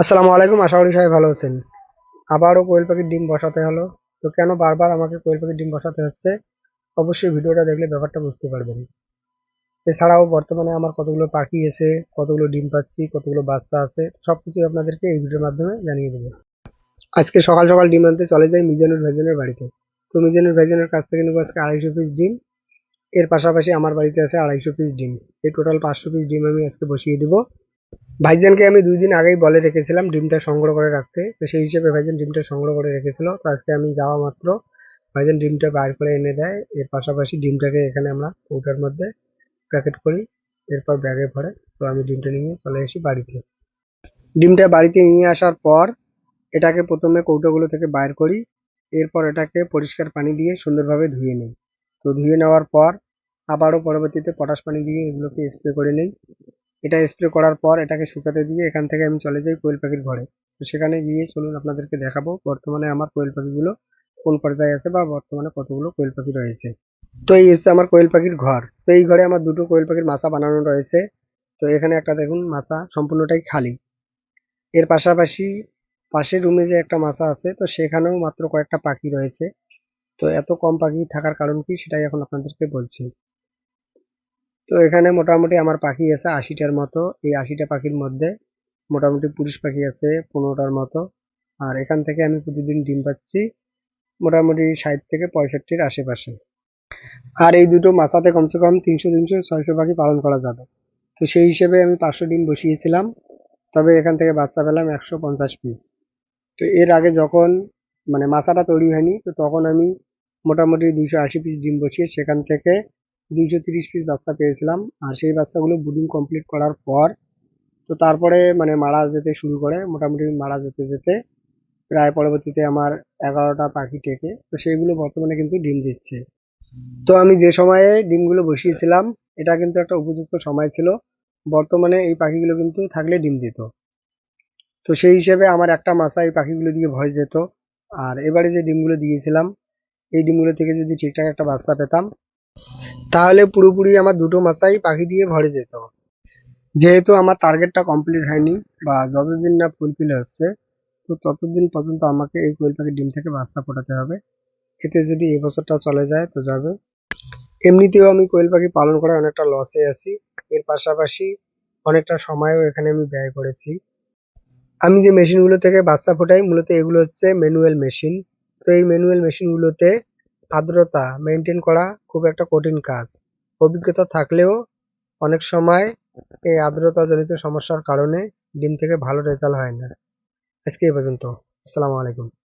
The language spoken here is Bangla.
আসসালামু আলাইকুম, আশা করি সবাই ভালো আছেন। আবারও কোয়েল পাখির ডিম বসাতে হলো। তো কেন বারবার আমাকে কোয়েল পাখির ডিম বসাতে হচ্ছে, অবশ্যই ভিডিওটা দেখলে ব্যাপারটা বুঝতে পারবেন। এছাড়াও বর্তমানে আমার কতগুলো পাখি এসে, কতগুলো ডিম পাচ্ছি, কতগুলো বাচ্চা আছে, সবকিছু আপনাদেরকে এই ভিডিওর মাধ্যমে জানিয়ে দেবো। আজকে সকাল সকাল ডিম আনতে চলে যাই মিজানুর ভাইজানের বাড়িতে। তো মিজানুর ভাইজানের কাছ থেকে নেবো আজকে 250 পিস ডিম। এর পাশাপাশি আমার বাড়িতে আছে 250 পিস ডিম। এই টোটাল 500 পিস ডিম আমি আজকে বসিয়ে দিব। ভাইজানকে আমি 2 দিন আগেই বলে রেখেছিলাম ডিমটা সংগ্রহ করে রাখতে, তো সেই হিসেবে ভাইজান ডিমটা সংগ্রহ করে রেখেছিল। তো আজকে আমি যাওয়া মাত্র ভাইজান ডিমটা বাইর করে এনে দেয়। এর পাশাপাশি ডিমটাকে এখানে আমরা কৌটার মধ্যে প্যাকেট করি, এরপর ব্যাগে ভরে। তো আমি ডিমটা নিয়ে চলে আসি বাড়িতে। ডিমটা বাড়িতে নিয়ে আসার পর এটাকে প্রথমে কৌটোগুলো থেকে বাইর করি। এরপর এটাকে পরিষ্কার পানি দিয়ে সুন্দরভাবে ধুয়ে নিই। তো ধুয়ে নেওয়ার পর আবারও পরবর্তীতে পটাশ পানি দিয়ে এগুলোকে স্প্রে করে নিই। এটা স্প্রে করার পর এটাকে শুকাতে দিয়ে এখান থেকে আমি চলে যাই কোয়েল পাখির ঘরে। তো সেখানে গিয়ে চলুন আপনাদেরকে দেখাবো বর্তমানে আমার কোয়েল পাখিগুলো কোন পর্যায়ে আছে বা বর্তমানে কতগুলো কোয়েল পাখি রয়েছে। তো এই হচ্ছে আমার কোয়েল পাখির ঘর। তো এই ঘরে আমার দুটো কোয়েল পাখির মাচা বানানো রয়েছে। তো এখানে একটা দেখুন মাচা সম্পূর্ণটাই খালি। এর পাশাপাশি পাশের রুমে যে একটা মাচা আছে, তো সেখানেও মাত্র কয়েকটা পাখি রয়েছে। তো এত কম পাখি থাকার কারণ কি সেটাই এখন আপনাদেরকে বলছি। তো এখানে মোটামুটি আমার পাখি আছে 80টার মতো। এই 80টা পাখির মধ্যে মোটামুটি পুরুষ পাখি আছে 15টার মতো। আর এখান থেকে আমি প্রতিদিন ডিম পাচ্ছি মোটামুটি 60 থেকে 65-র আশেপাশে। আর এই দুটো মাচাতে কমসে কম 300 300 600 পাখি পালন করা যাবে। তো সেই হিসেবে আমি 500 ডিম বসিয়েছিলাম, তবে এখান থেকে বাচ্চা পেলাম 150 পিস। তো এর আগে যখন মানে মাচাটা তৈরি হয়নি, তো তখন আমি মোটামুটি 280 পিস ডিম বসিয়ে সেখান থেকে 230 পিস বাচ্চা পেয়েছিলাম। আর সেই বাচ্চাগুলো ব্রুডিং কমপ্লিট করার পর তো তারপরে মানে মারা যেতে শুরু করে, মোটামুটি মারা যেতে যেতে প্রায় পরবর্তীতে আমার 11টা পাখি টেকে। তো সেইগুলো বর্তমানে কিন্তু ডিম দিচ্ছে। তো আমি যে সময়ে ডিমগুলো বসিয়েছিলাম এটা কিন্তু একটা উপযুক্ত সময় ছিল। বর্তমানে এই পাখিগুলো কিন্তু থাকলে ডিম দিত। তো সেই হিসেবে আমার একটা মাচা এই পাখিগুলো দিয়ে ভরে যেত। আর এবারে যে ডিমগুলো দিয়েছিলাম এই ডিমগুলো থেকে যদি ঠিকঠাক একটা বাচ্চা পেতাম তাহলে পুরোপুরি আমার দুটো মাচাই পাখি দিয়ে ভরে যেত। যেহেতু আমার টার্গেটটা কমপ্লিট হয়নি বা যতদিন না ফুলফিল হচ্ছে, তো ততদিন পর্যন্ত আমাকে এই কোয়েল পাখির ডিম থেকে বাচ্চা ফোটাতে হবে। এতে যদি এবছরটা চলে যায় তো যাবে। এমনিতেও আমি কোয়েল পাখি পালন করে অনেকটা লসে আছি। এর পাশাপাশি অনেকটা সময়ও এখানে আমি ব্যয় করেছি। আমি যে মেশিনগুলো থেকে বাচ্চা ফোটাই মূলত এগুলো হচ্ছে ম্যানুয়াল মেশিন। তো এই ম্যানুয়াল মেশিনগুলোতে আর্দ্রতা মেনটেন করা খুব একটা কঠিন কাজ। অভিজ্ঞতা থাকলেও অনেক সময় এই আর্দ্রতাজনিত সমস্যার কারণে ডিম থেকে ভালো রেজাল্ট হয় না। আজকে এই পর্যন্ত। আসসালামু আলাইকুম।